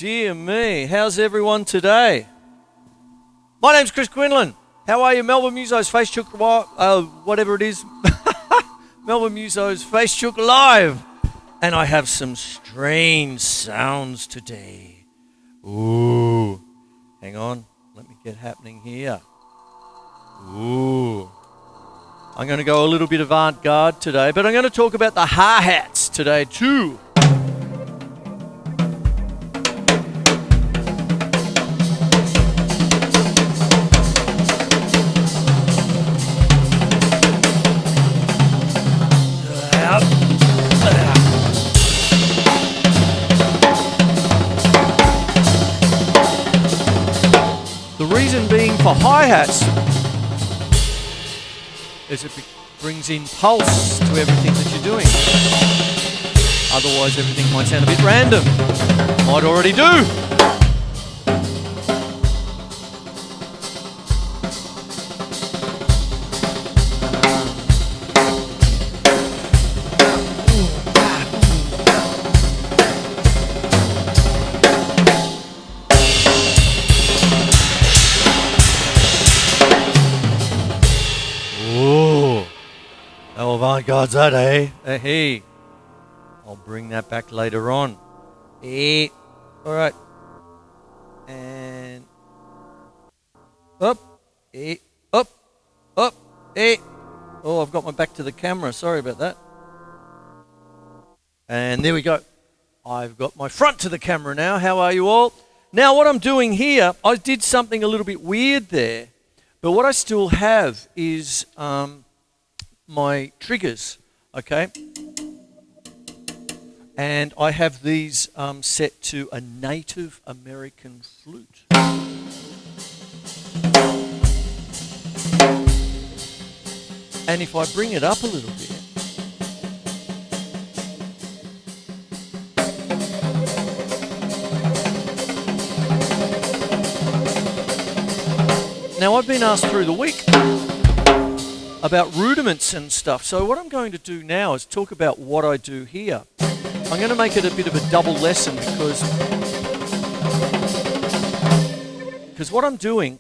dear me. How's everyone today? My name's Quinlan. How are you? Melbourne Musos, Facechook, whatever it is. Melbourne Musos, Facechook Live. And I have some strange sounds today. Ooh. Hang on. Let me get happening here. Ooh. I'm going to go a little bit avant-garde today, but I'm going to talk about the hi-hats today too. The reason being for hi-hats is it brings in pulse to everything that you're doing. Otherwise everything might sound a bit random. Might already do. Oh my God's that, eh? Hey. I'll bring that back later on. Hey. Alright. And up. Hey. Up. Up. Hey. Oh, I've got my back to the camera. Sorry about that. And there we go. I've got my front to the camera now. How are you all? Now what I'm doing here, I did something a little bit weird there. But what I still have is my triggers, okay? And I have these set to a Native American flute. And if I bring it up a little bit, now I've been asked through the week about rudiments and stuff. So what I'm going to do now is talk about what I do here. I'm going to make it a bit of a double lesson because what I'm doing,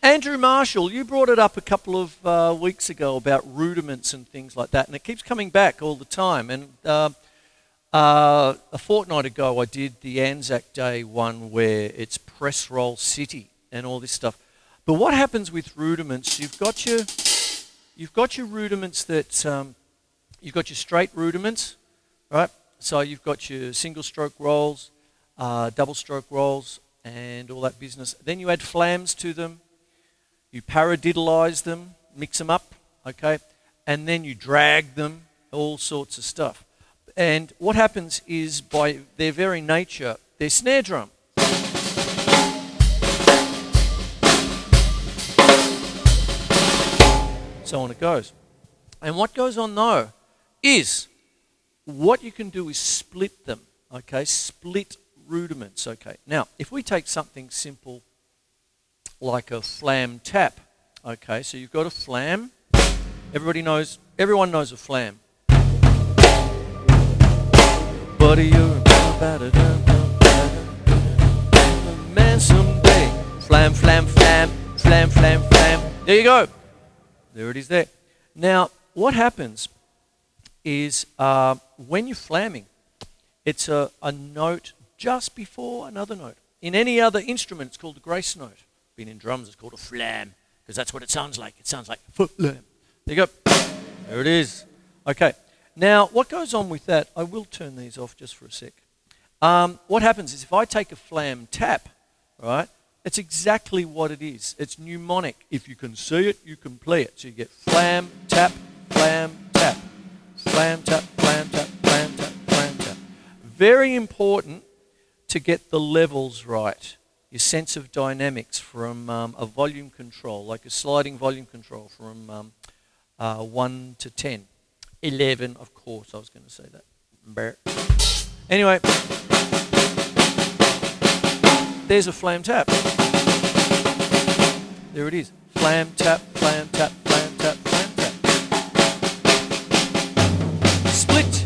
Andrew Marshall, you brought it up a couple of weeks ago about rudiments and things like that, and it keeps coming back all the time. And a fortnight ago I did the Anzac Day one where it's press roll city and all this stuff. But what happens with rudiments? You've got your rudiments that you've got your straight rudiments, right? So you've got your single stroke rolls, double stroke rolls, and all that business. Then you add flams to them, you paradiddleize them, mix them up, okay, and then you drag them, all sorts of stuff. And what happens is, by their very nature, they're snare drum. So on it goes. And what goes on though is what you can do is split them, okay? Split rudiments, okay? Now, if we take something simple like a flam tap, okay? So you've got a flam. Everyone knows a flam. Buddy, you're man someday. Flam, flam, flam, flam, flam, flam. There you go. There it is there. Now, what happens is when you're flamming, it's a note just before another note. In any other instrument, it's called a grace note. Being in drums, it's called a flam, because that's what it sounds like. It sounds like flam. There you go. There it is. Okay. Now, what goes on with that, I will turn these off just for a sec. What happens is if I take a flam tap, right, it's exactly what it is. It's mnemonic. If you can see it, you can play it. So you get flam, tap, flam, tap. Flam, tap, flam, tap, flam, tap, flam, tap. Very important to get the levels right. Your sense of dynamics from a volume control, like a sliding volume control from 1 to 10. 11, of course, I was going to say that. Anyway, there's a flam tap. There it is. Flam tap, flam tap, flam tap, flam tap. Split.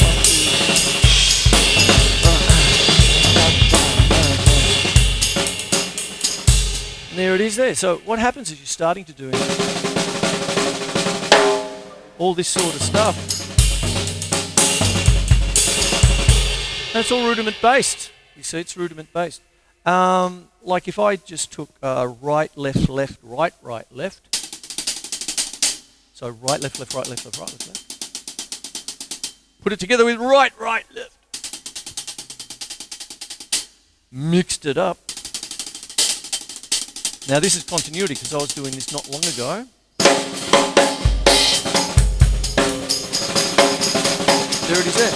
And there it is there. So what happens is you're starting to do all this sort of stuff. And it's all rudiment based. You see, it's rudiment based. Like if I just took right, left, left, right, right, left. So right, left, left, right, left, left, right, left, left. Put it together with right, right, left. Mixed it up. Now this is continuity because I was doing this not long ago. There it is there.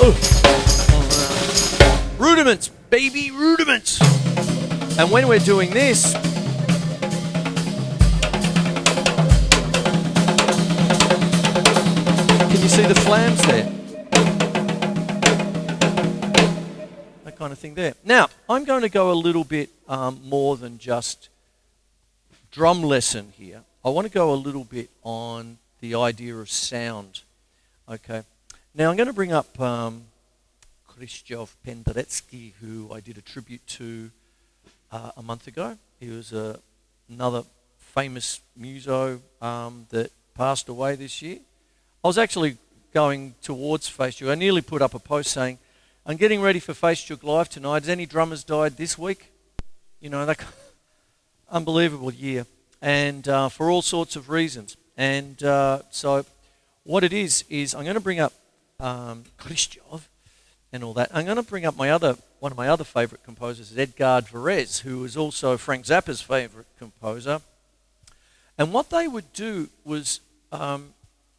Oh. Rudiments, baby, rudiments. And when we're doing this, can you see the flams there? Kind of thing there. Now, I'm going to go a little bit more than just drum lesson here, I want to go a little bit on the idea of sound. Okay. Now I'm going to bring up Krzysztof Penderecki, who I did a tribute to a month ago. He was another famous muso that passed away this year. I was actually going towards Facechook. I nearly put up a post saying, I'm getting ready for Facechook Live tonight. Has any drummers died this week? You know, that unbelievable year. And for all sorts of reasons. And so what it is I'm going to bring up Krzysztof and all that. I'm going to bring up one of my other favourite composers, Edgard Varese, who was also Frank Zappa's favourite composer. And what they would do was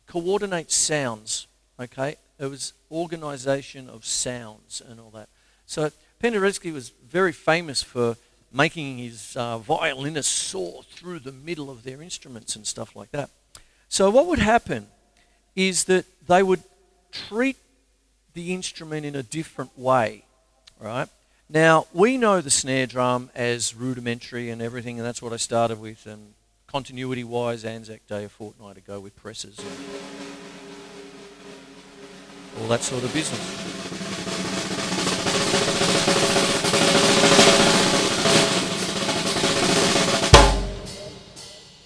coordinate sounds, okay? It was organisation of sounds and all that. So Penderecki was very famous for making his violinists soar through the middle of their instruments and stuff like that. So what would happen is that they would treat the instrument in a different way, right? Now, we know the snare drum as rudimentary and everything, and that's what I started with, and continuity-wise, Anzac Day a fortnight ago with presses and all that sort of business.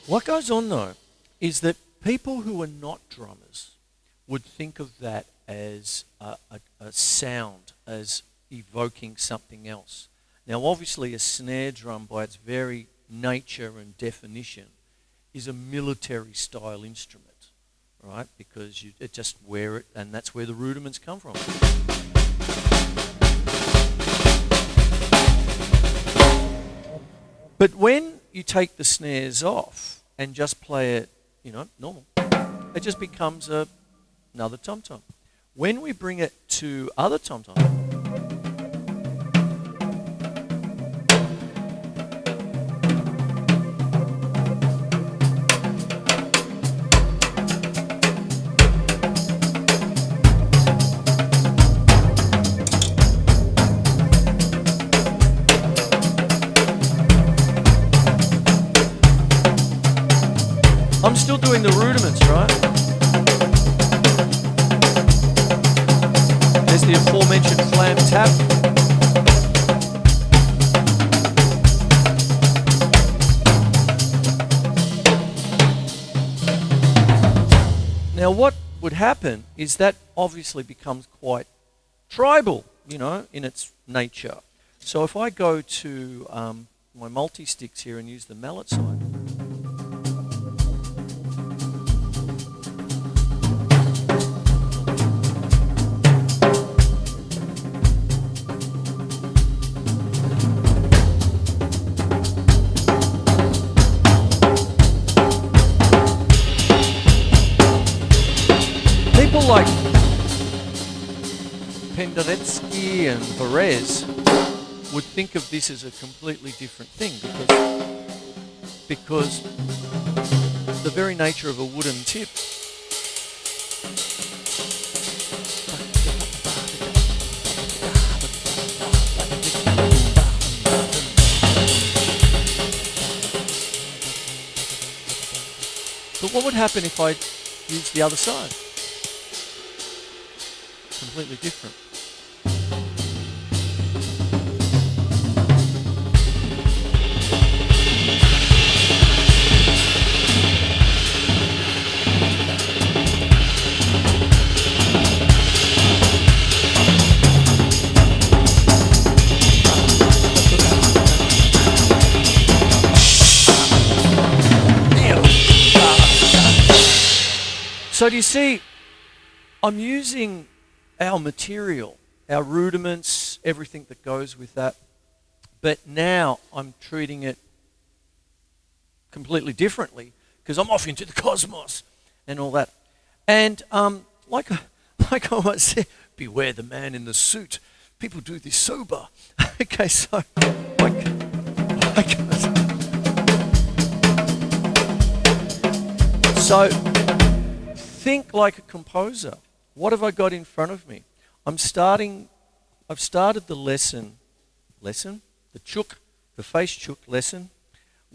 What goes on, though, is that people who are not drummers would think of that as a sound, as evoking something else. Now, obviously, a snare drum, by its very nature and definition, is a military-style instrument, right? Because it just wear it, and that's where the rudiments come from. But when you take the snares off and just play it, you know, normal, it just becomes another tom-tom. When we bring it to other tom-tom, I'm still doing the rudiments, right? There's the aforementioned flam tap. Now what would happen is that obviously becomes quite tribal, you know, in its nature. So if I go to my multi-sticks here and use the mallet side, like Penderecki and Varese would think of this as a completely different thing because the very nature of a wooden tip but what would happen if I used the other side? Completely different. So do you see, I'm using our material, our rudiments, everything that goes with that. But now I'm treating it completely differently because I'm off into the cosmos and all that. And like I always said, beware the man in the suit. People do this sober. Okay, so so think like a composer. What have I got in front of me? I've started the lesson, the Facechook lesson,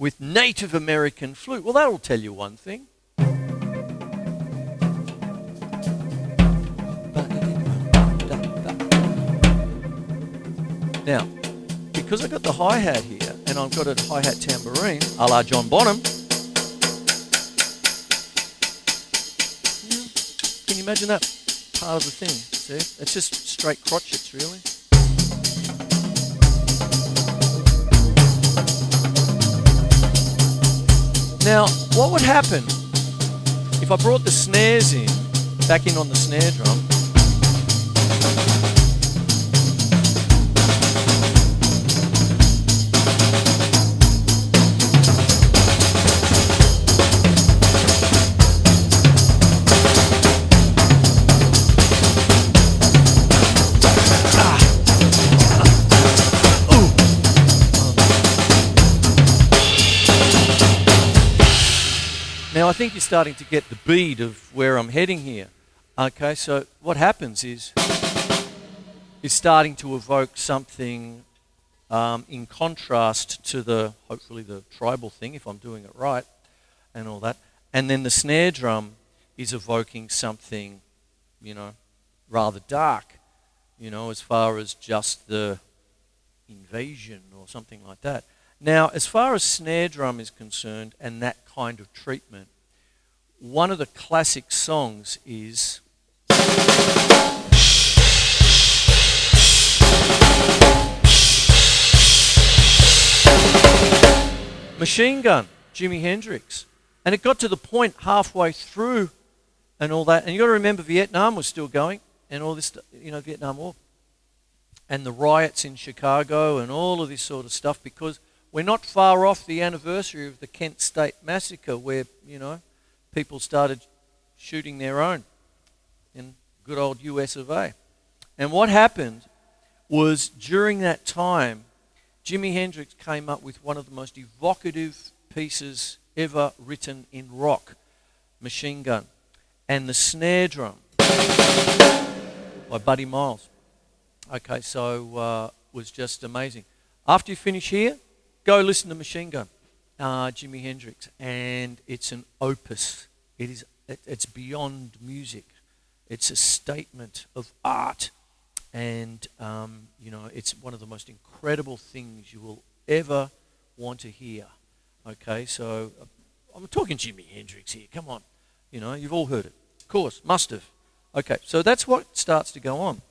with Native American flute. Well, that'll tell you one thing. Now, because I've got the hi-hat here, and I've got a hi-hat tambourine, a la John Bonham. Can you imagine that part of the thing? See? It's just straight crotchets, really. Now, what would happen if I brought the snares in, back in on the snare drum? Now, I think you're starting to get the bead of where I'm heading here. Okay, so what happens is starting to evoke something in contrast to the, hopefully the tribal thing, if I'm doing it right, and all that. And then the snare drum is evoking something, you know, rather dark, you know, as far as just the invasion or something like that. Now, as far as snare drum is concerned and that kind of treatment, one of the classic songs is Machine Gun, Jimi Hendrix. And it got to the point halfway through and all that, and you've got to remember Vietnam was still going and all this, you know, Vietnam War. And the riots in Chicago and all of this sort of stuff, because we're not far off the anniversary of the Kent State Massacre where, you know, people started shooting their own in good old US of A. And what happened was during that time, Jimi Hendrix came up with one of the most evocative pieces ever written in rock, Machine Gun, and the snare drum by Buddy Miles. Okay, so was just amazing. After you finish here, go listen to Machine Gun, Jimi Hendrix, and it's an opus. It's beyond music. It's a statement of art, and you know, it's one of the most incredible things you will ever want to hear. Okay, so I'm talking Jimi Hendrix here. Come on, you know, you've all heard it. Of course, must have. Okay, so that's what starts to go on.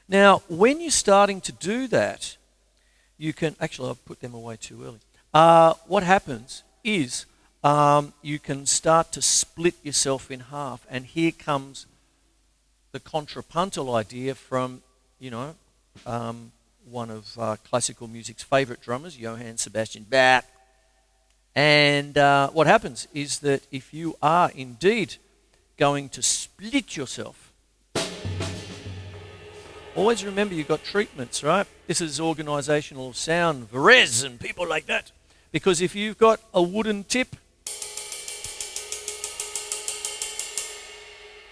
Now, when you're starting to do that, you can, actually I've put them away too early. What happens is you can start to split yourself in half, and here comes the contrapuntal idea from, you know, one of classical music's favourite drummers, Johann Sebastian Bach. And what happens is that if you are indeed going to split yourself, always remember you've got treatments, right? This is organisational sound, Varese and people like that. Because if you've got a wooden tip,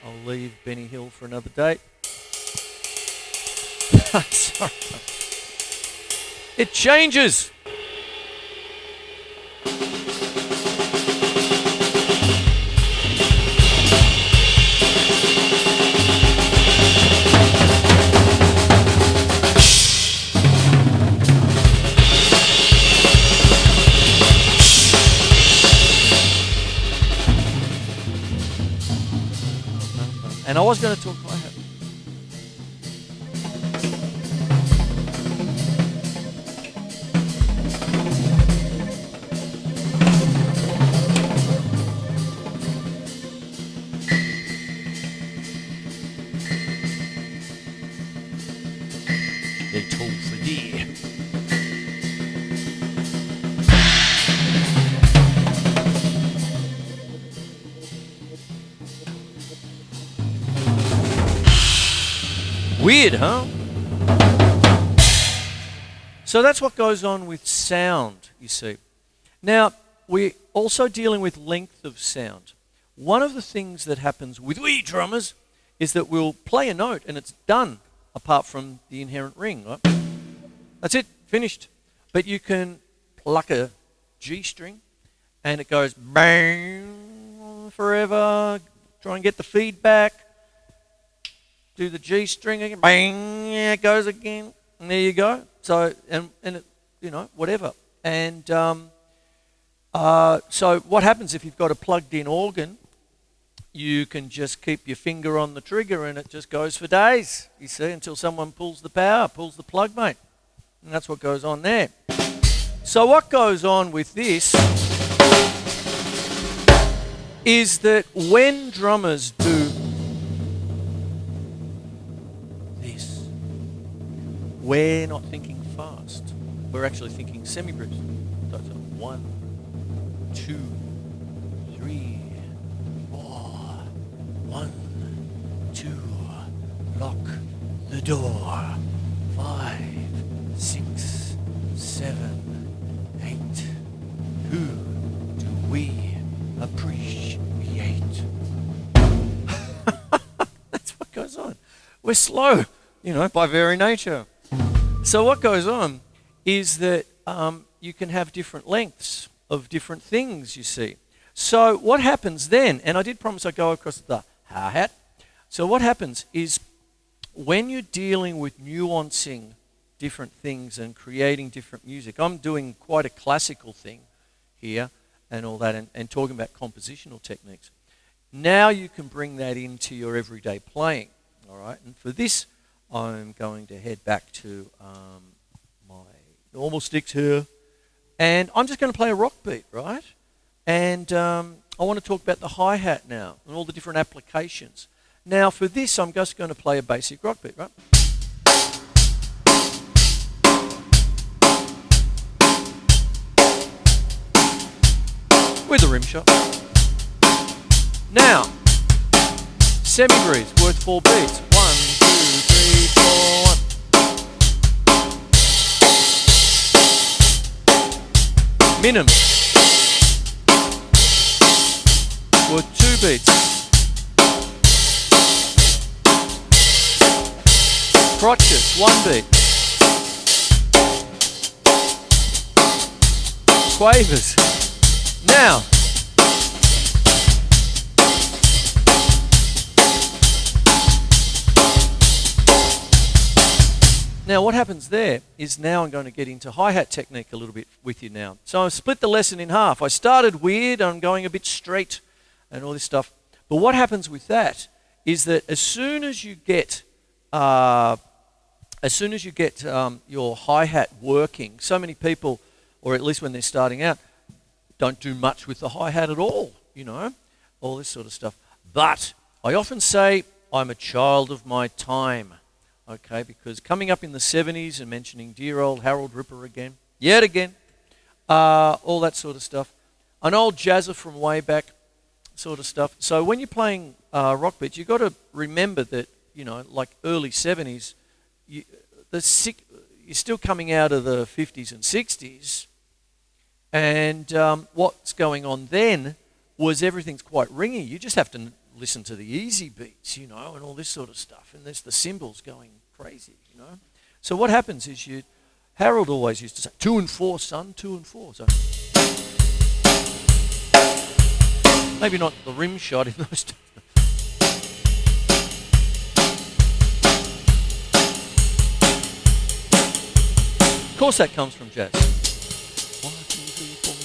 I'll leave Benny Hill for another day. Sorry. It changes. And I was going to talk about it. They told for thee. Weird, huh? So that's what goes on with sound, you see. Now, we're also dealing with length of sound. One of the things that happens with we drummers is that we'll play a note and it's done, apart from the inherent ring, right? That's it, finished. But you can pluck a G string, and it goes bang forever. Try and get the feedback. Do the G string again, bang, it goes again, and there you go. So, and it, you know, whatever. And so what happens if you've got a plugged-in organ? You can just keep your finger on the trigger and it just goes for days, you see, until someone pulls the power, pulls the plug, mate. And that's what goes on there. So what goes on with this is that when drummers do this, we're not thinking fast. We're actually thinking semi-breaths. So it's 1, 2, 3, 4. 1, 2, lock the door. 5, 6, 7, 8. Who do we appreciate? That's what goes on. We're slow, you know, by very nature. So what goes on is that you can have different lengths of different things, you see. So what happens then, and I did promise I'd go across the hi-hat. So what happens is when you're dealing with nuancing different things and creating different music, I'm doing quite a classical thing here and all that, and talking about compositional techniques. Now you can bring that into your everyday playing, all right? And for this, I'm going to head back to my normal sticks here, and I'm just going to play a rock beat, right? And I want to talk about the hi-hat now and all the different applications. Now for this, I'm just going to play a basic rock beat, right? With a rim shot. Now, semi-breeze, worth 4 beats. 1, 2, 3, 4, 1. Minim. Worth 2 beats. Crotches, 1 beat. Quavers. Now, what happens there is now I'm going to get into hi-hat technique a little bit with you now. So I've split the lesson in half. I started weird, I'm going a bit straight and all this stuff. But what happens with that is that as soon as you get your hi-hat working, so many people, or at least when they're starting out, don't do much with the hi-hat at all, you know, all this sort of stuff. But I often say I'm a child of my time, okay, because coming up in the 70s and mentioning dear old Harold Ripper again, yet again, all that sort of stuff, an old jazzer from way back sort of stuff. So when you're playing rock beats, you've got to remember that, you know, like early 70s, you're still coming out of the 50s and 60s, and what's going on then was everything's quite ringy. You just have to listen to the easy beats, you know, and all this sort of stuff. And there's the cymbals going crazy, you know. So what happens is Harold always used to say, 2 and 4, son, 2 and 4. So maybe not the rim shot in those days. Of course that comes from jazz. 1, 2, 3, 4, 1.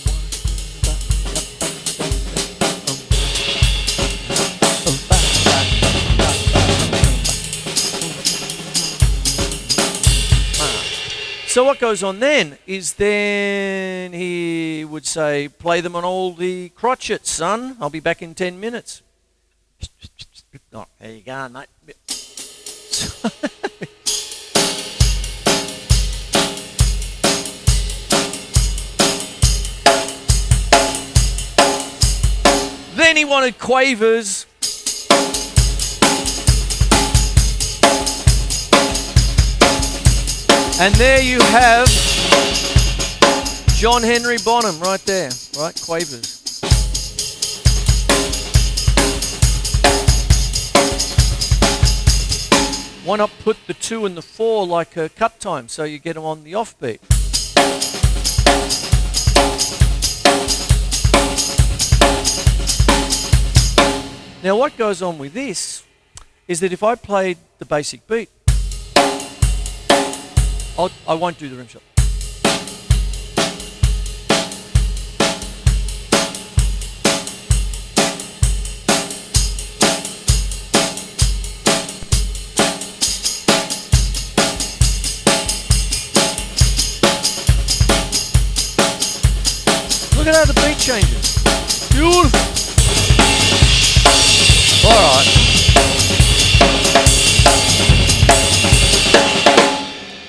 So what goes on then is then he would say, play them on all the crotchets, son. I'll be back in 10 minutes. Oh, there you go, mate. Then he wanted quavers. And there you have John Henry Bonham right there, right? Quavers. Why not put the 2 and the 4 like a cut time so you get them on the offbeat? what goes on with this is that if I played the basic beat, I won't do the rim shot. Look at how the beat changes. Beautiful. All right.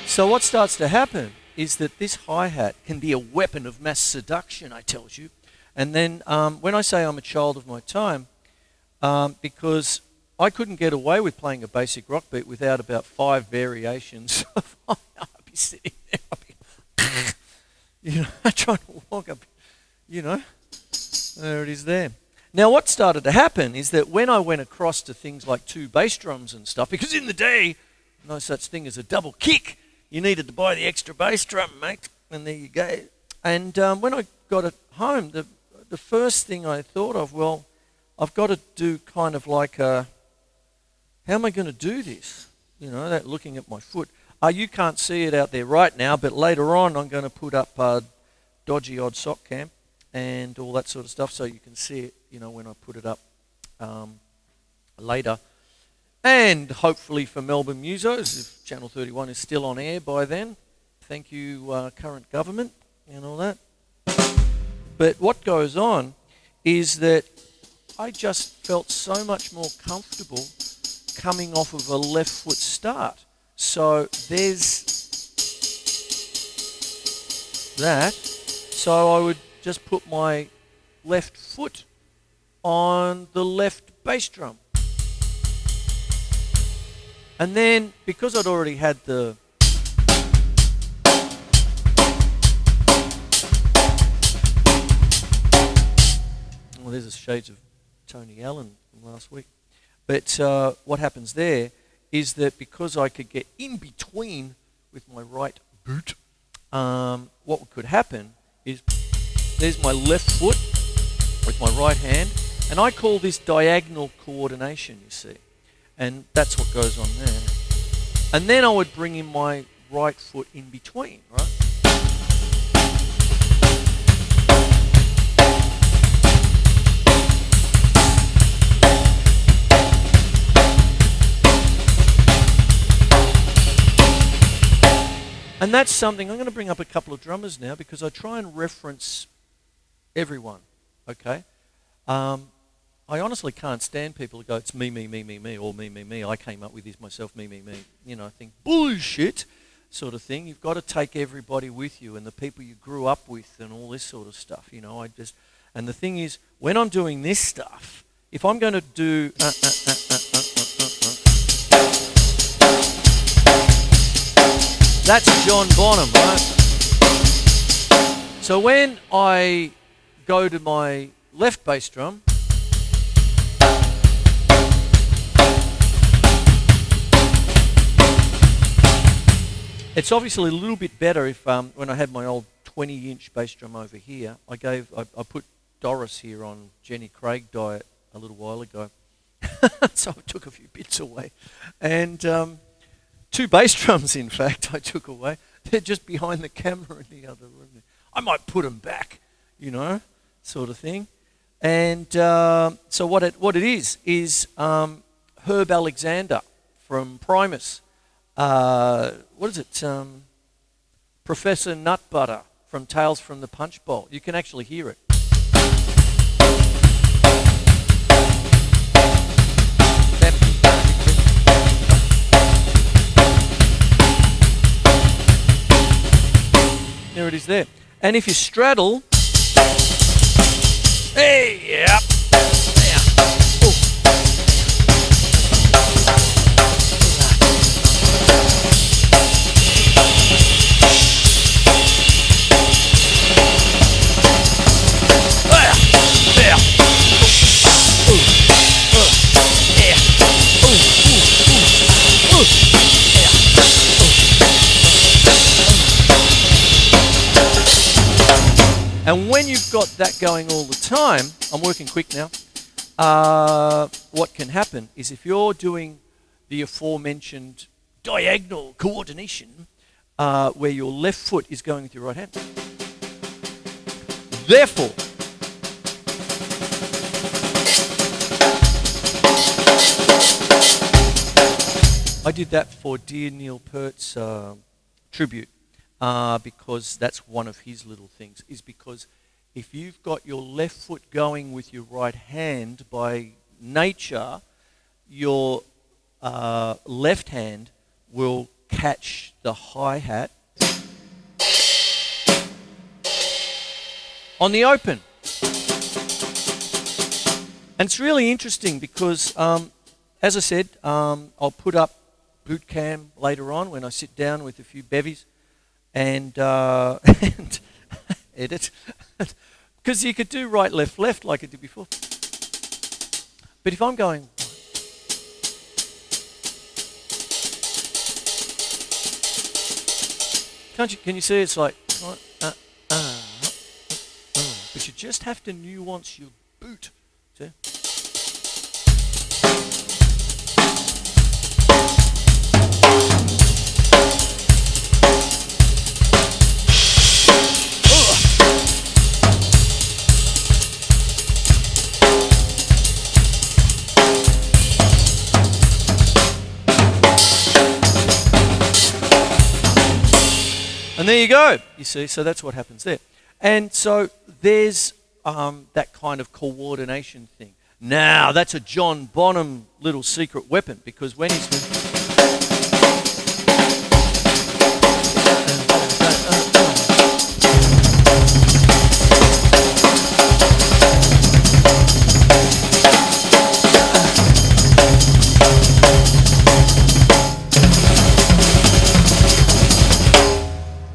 So what starts to happen is that this hi-hat can be a weapon of mass seduction, I tells you. And then when I say I'm a child of my time, because I couldn't get away with playing a basic rock beat without about 5 variations. I'd be sitting there, trying to walk up. There it is there. Now what started to happen is that when I went across to things like 2 bass drums and stuff, because in the day, no such thing as a double kick, you needed to buy the extra bass drum, mate, and there you go. And when I got it home, the first thing I thought of, well, I've got to do kind of like how am I going to do this? That looking at my foot. You can't see it out there right now, but later on I'm going to put up dodgy odd sock cam and all that sort of stuff so you can see it, when I put it up later. And hopefully for Melbourne Musos, if Channel 31 is still on air by then, thank you current government and all that. But what goes on is that I just felt so much more comfortable coming off of a left foot start. So there's that. So I would just put my left foot on the left bass drum. And then, because I'd already had the... Well, there's the shades of Tony Allen from last week. But what happens there is that because I could get in between with my right boot, what could happen is there's my left foot with my right hand, and I call this diagonal coordination, you see. And that's what goes on there. And then I would bring in my right foot in between, right? And that's something, I'm going to bring up a couple of drummers now because I try and reference everyone, okay? I honestly can't stand people who go, it's me, or me. I came up with this myself, me. I think, bullshit sort of thing. You've got to take everybody with you and the people you grew up with and all this sort of stuff, and the thing is, when I'm doing this stuff, if I'm going to do... That's John Bonham, right? So when I go to my left bass drum, it's obviously a little bit better if when I had my old 20-inch bass drum over here, I put Doris here on Jenny Craig diet a little while ago, so I took a few bits away, and 2 bass drums, in fact, I took away. They're just behind the camera in the other room. I might put them back, sort of thing. And so what it is Herb Alexander from Primus. What is it? Professor Nutbutter from Tales from the Punch Bowl. You can actually hear it. There it is there. And if you straddle... Hey, yeah. And when you've got that going all the time, I'm working quick now, what can happen is if you're doing the aforementioned diagonal coordination, where your left foot is going with your right hand. Therefore, I did that for dear Neil Peart's tribute, because that's one of his little things, is because if you've got your left foot going with your right hand, by nature, your left hand will catch the hi-hat on the open. And it's really interesting because, as I said, I'll put up boot cam later on when I sit down with a few bevies and, and edit. Because you could do right, left, left like I did before. But if I'm going... Can you see it's like... But you just have to nuance your boot. See? And there you go, you see, so that's what happens there. And so there's that kind of coordination thing. Now, that's a John Bonham little secret weapon, because when he's...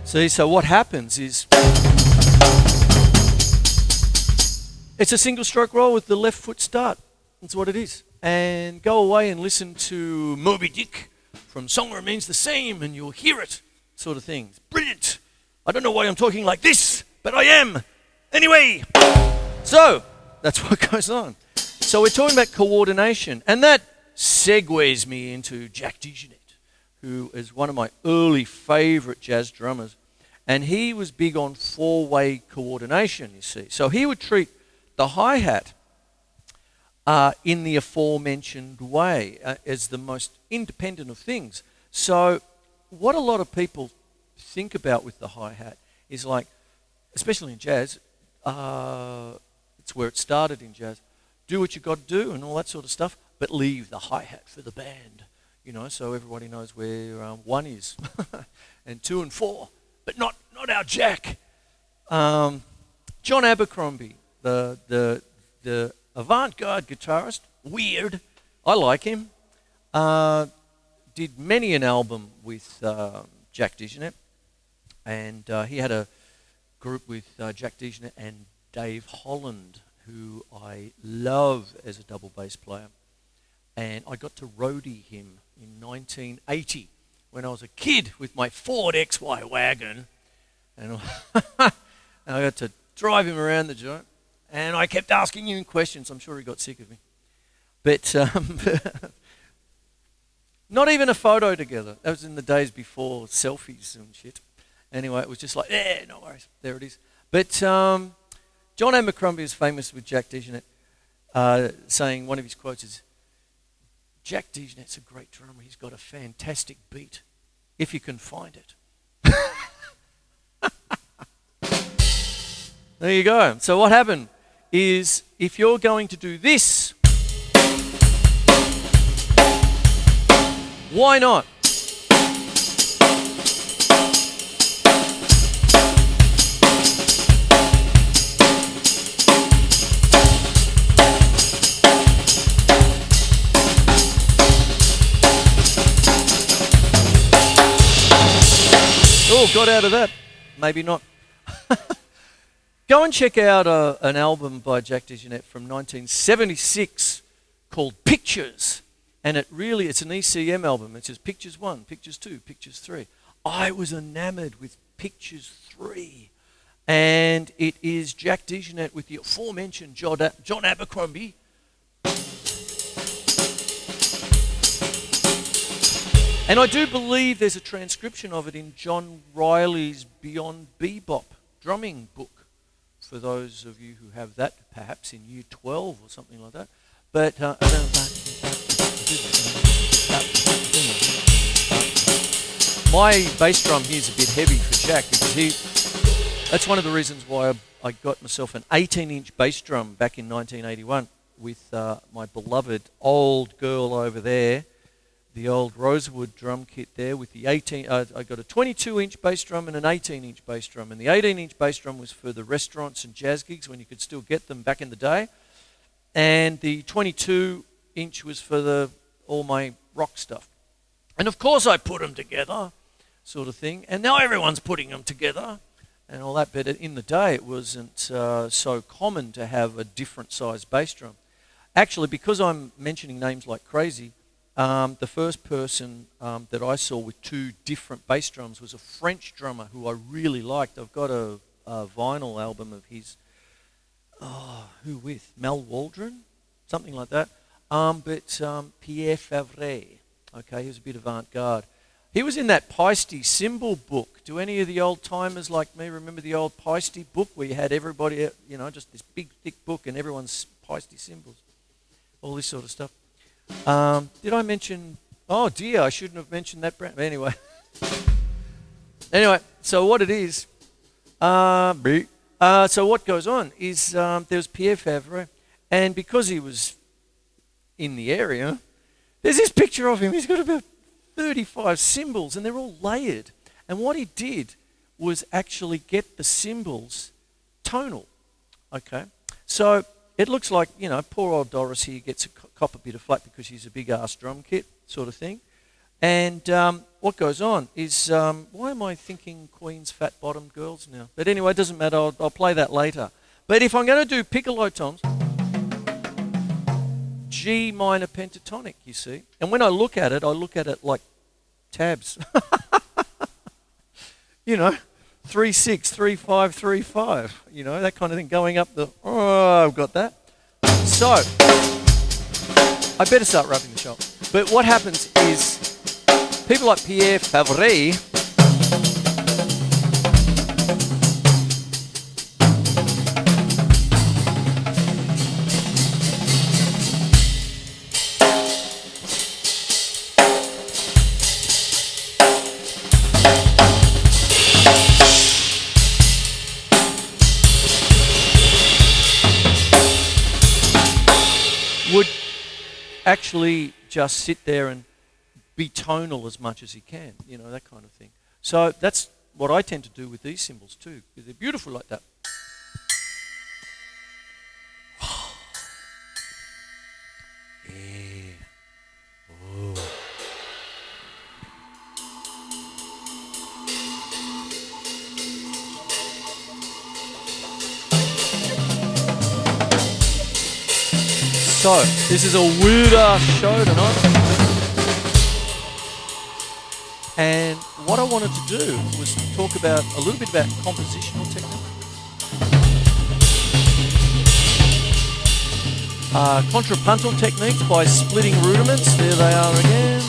See, so what happens is it's a single stroke roll with the left foot start. That's what it is. And go away and listen to Moby Dick from Song Remains the Same and you'll hear it, sort of thing. It's brilliant. I don't know why I'm talking like this, but I am. Anyway, so that's what goes on. So we're talking about coordination, and that segues me into Jack DeJohnette, who is one of my early favorite jazz drummers. And he was big on four-way coordination, you see. So he would treat the hi-hat in the aforementioned way as the most independent of things. So what a lot of people think about with the hi-hat is like, especially in jazz, it's where it started in jazz, do what you got to do and all that sort of stuff, but leave the hi-hat for the band, you know, so everybody knows where 1 is and 2 and 4. But not our Jack. John Abercrombie, the avant-garde guitarist, weird. I like him. Did many an album with Jack DeJohnette, and he had a group with Jack DeJohnette and Dave Holland, who I love as a double bass player. And I got to roadie him in 1980. When I was a kid with my Ford XY wagon, and I got to drive him around the joint, and I kept asking him questions. I'm sure he got sick of me. But not even a photo together. That was in the days before selfies and shit. Anyway, it was just like, yeah, no worries, there it is. But John Abercrombie is famous with Jack DeJohnette, saying one of his quotes is, Jack DeJohnette's a great drummer. He's got a fantastic beat, if you can find it. There you go. So what happened is, if you're going to do this, why not? Oh, got out of that. Maybe not. Go and check out an album by Jack DeJohnette from 1976 called Pictures. And it's an ECM album. It says Pictures 1, Pictures 2, Pictures 3. I was enamored with Pictures 3. And it is Jack DeJohnette with the aforementioned John Abercrombie And I do believe there's a transcription of it in John Riley's Beyond Bebop drumming book, for those of you who have that perhaps in year 12 or something like that. But my bass drum here is a bit heavy for Jack, because that's one of the reasons why I got myself an 18-inch bass drum back in 1981 with my beloved old girl over there, the old Rosewood drum kit there with the 18. I got a 22-inch bass drum and an 18-inch bass drum, and the 18-inch bass drum was for the restaurants and jazz gigs when you could still get them back in the day, and the 22-inch was for all my rock stuff. And of course I put them together, sort of thing, and now everyone's putting them together and all that, but in the day it wasn't so common to have a different size bass drum. Actually, because I'm mentioning names like crazy, the first person that I saw with two different bass drums was a French drummer who I really liked. I've got a vinyl album of his, who with? Mal Waldron? Something like that. But Pierre Favre, okay, he was a bit avant-garde. He was in that Peisty cymbal book. Do any of the old-timers like me remember the old Peisty book where you had everybody, just this big, thick book and everyone's Peisty cymbals? All this sort of stuff. Did I mention... Oh, dear, I shouldn't have mentioned that brand. Anyway. So what it is... so what goes on is there was Pierre Favre, and because he was in the area, there's this picture of him. He's got about 35 cymbals, and they're all layered. And what he did was actually get the cymbals tonal. Okay? So... it looks like, poor old Doris here gets a cop a bit of flack because she's a big-ass drum kit sort of thing. And what goes on is, why am I thinking Queen's fat-bottomed girls now? But anyway, it doesn't matter. I'll play that later. But if I'm going to do piccolo toms, G minor pentatonic, you see. And when I look at it like tabs. 3, 6, 3, 5, 3, 5, that kind of thing, going up the, I've got that. So, I better start wrapping the shop. But what happens is, people like Pierre Favre, would actually just sit there and be tonal as much as he can, that kind of thing. So that's what I tend to do with these cymbals too, because they're beautiful like that. Yeah. Oh. So, this is a weird-ass show tonight. And what I wanted to do was talk about a little bit about compositional technique. Contrapuntal techniques by splitting rudiments. There they are again.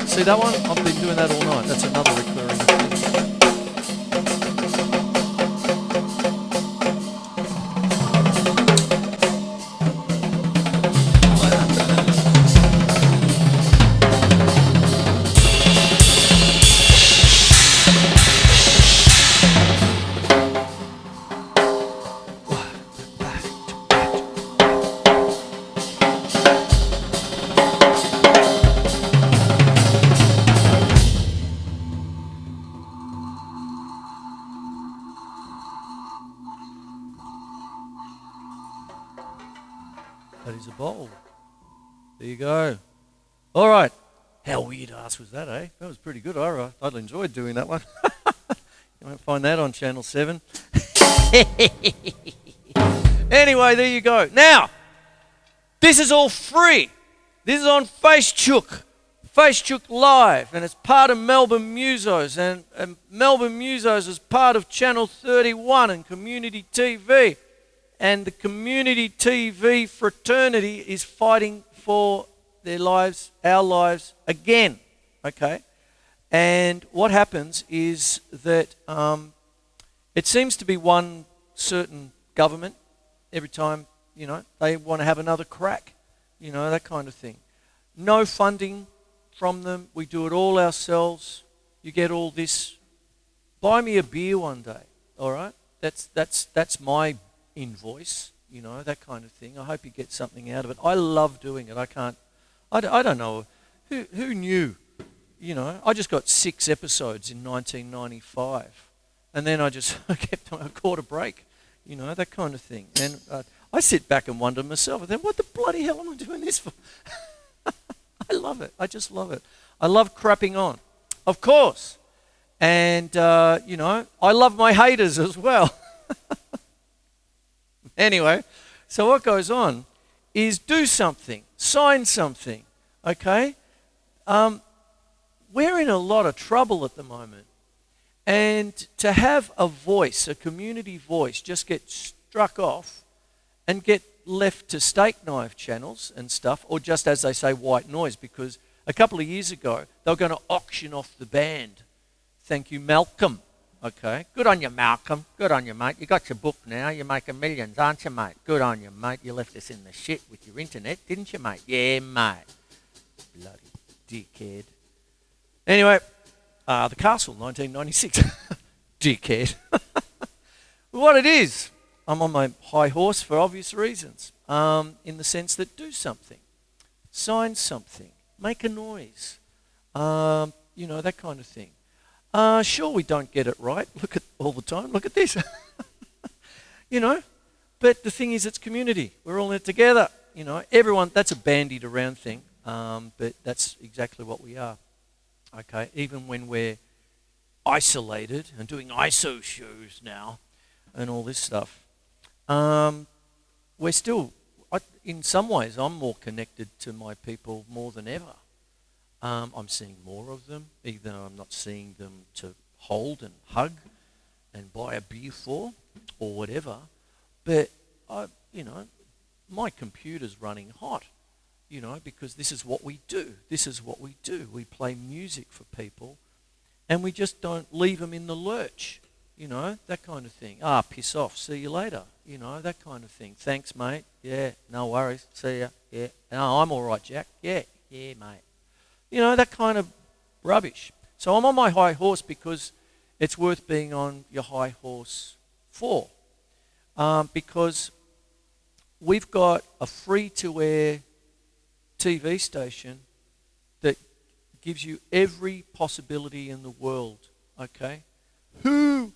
See that one? I've been doing that all night. That's another recurring thing. bowl. There you go. All right. How weird ass was that, eh? That was pretty good. I enjoyed doing that one. You won't find that on Channel 7. Anyway, there you go. Now, this is all free. This is on Facechook. Facechook Live, and it's part of Melbourne Musos, and Melbourne Musos is part of Channel 31 and Community TV, and the Community TV fraternity is fighting for their lives, our lives, again, okay? And what happens is that it seems to be one certain government every time, they want to have another crack, that kind of thing. No funding from them. We do it all ourselves. You get all this. Buy me a beer one day, all right? That's my invoice, that kind of thing. I hope you get something out of it. I love doing it. I don't know. Who knew? I just got 6 episodes in 1995. And then I just kept on a quarter break, that kind of thing. And I sit back and wonder myself, then what the bloody hell am I doing this for? I love it. I just love it. I love crapping on, of course. And, I love my haters as well. Anyway, so what goes on is do something, sign something, okay? We're in a lot of trouble at the moment. And to have a voice, a community voice, just get struck off and get left to steak knife channels and stuff, or just, as they say, white noise, because a couple of years ago, they were going to auction off the band. Thank you, Malcolm. Okay, good on you, Malcolm. Good on you, mate. You got your book now. You're making millions, aren't you, mate? Good on you, mate. You left us in the shit with your internet, didn't you, mate? Yeah, mate. Bloody dickhead. Anyway, The Castle, 1996. Dickhead. What it is, I'm on my high horse for obvious reasons, in the sense that do something, sign something, make a noise, that kind of thing. Sure, we don't get it right. Look at all the time. Look at this. But the thing is, it's community. We're all in it together. Everyone. That's a bandied around thing, but that's exactly what we are. Okay, even when we're isolated and doing ISO shows now, and all this stuff, we're still. In some ways, I'm more connected to my people more than ever. I'm seeing more of them, even though I'm not seeing them to hold and hug and buy a beer for or whatever. But, my computer's running hot, because this is what we do. This is what we do. We play music for people and we just don't leave them in the lurch, that kind of thing. Piss off, see you later, that kind of thing. Thanks, mate. Yeah, no worries. See ya. Yeah. No, I'm all right, Jack. Yeah, mate. That kind of rubbish. So I'm on my high horse because it's worth being on your high horse for. Because we've got a free-to-air TV station that gives you every possibility in the world, okay? Who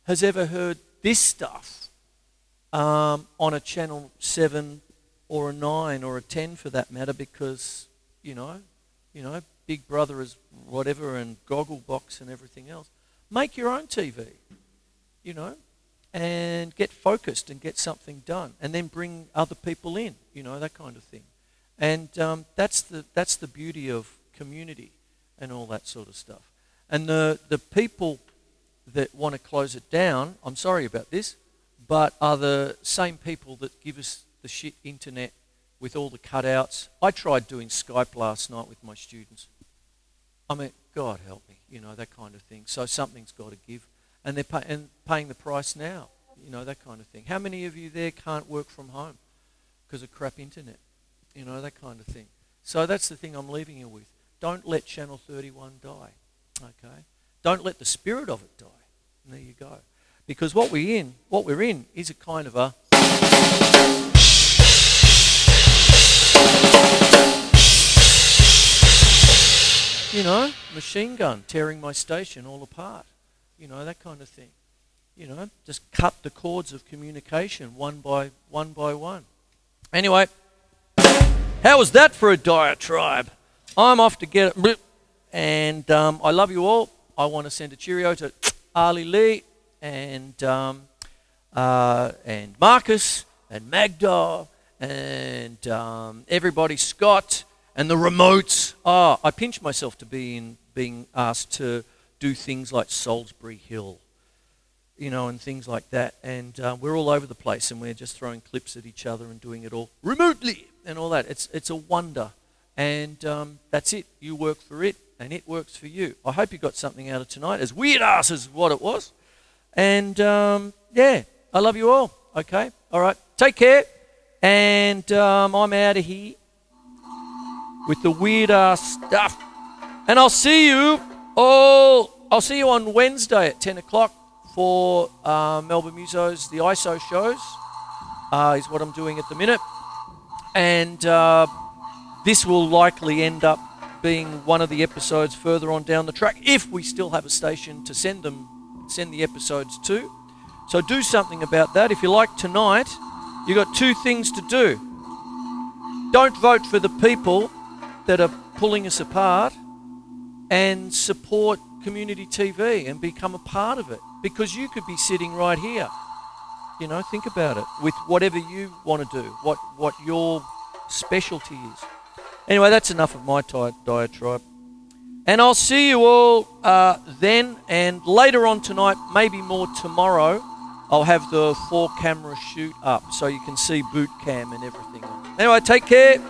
has ever heard this stuff on a Channel 7 or a 9 or a 10 for that matter? Because, Big Brother is whatever and Gogglebox and everything else. Make your own TV, and get focused and get something done, and then bring other people in, that kind of thing. And that's the beauty of community and all that sort of stuff. And the people that want to close it down, I'm sorry about this, but are the same people that give us the shit internet with all the cutouts. I tried doing Skype last night with my students. I mean, God help me, that kind of thing. So something's got to give. And they're paying the price now, that kind of thing. How many of you there can't work from home because of crap internet? That kind of thing. So that's the thing I'm leaving you with. Don't let Channel 31 die, okay? Don't let the spirit of it die. And there you go. Because what we're in is a kind of a... machine gun tearing my station all apart. That kind of thing. Just cut the cords of communication one by one. Anyway, How was that for a diatribe? I'm off to get it. And I love you all. I want to send a cheerio to Ali Lee and Marcus and Magda and everybody, Scott and the remotes. Oh, I pinch myself to being asked to do things like Salisbury Hill, you know, and things like that. And we're all over the place, and we're just throwing clips at each other and doing it all remotely and all that. It's a wonder. And that's it. You work for it, and it works for you. I hope you got something out of tonight, as weird ass as what it was. And yeah, I love you all. Okay, all right. Take care. And I'm out of here with the weird ass stuff. And I'll see you all. I'll see you on Wednesday at 10 o'clock for Melbourne Musos, the ISO shows, is what I'm doing at the minute. And this will likely end up being one of the episodes further on down the track, if we still have a station to send the episodes to. So do something about that. If you like tonight, you got two things to do. Don't vote for the people that are pulling us apart, and support community TV and become a part of it, because you could be sitting right here. You know, think about it, with whatever you want to do, what your specialty is. Anyway, that's enough of my diatribe. And I'll see you all then, and later on tonight, maybe more tomorrow, I'll have the 4-camera shoot up so you can see boot cam and everything. Anyway, take care.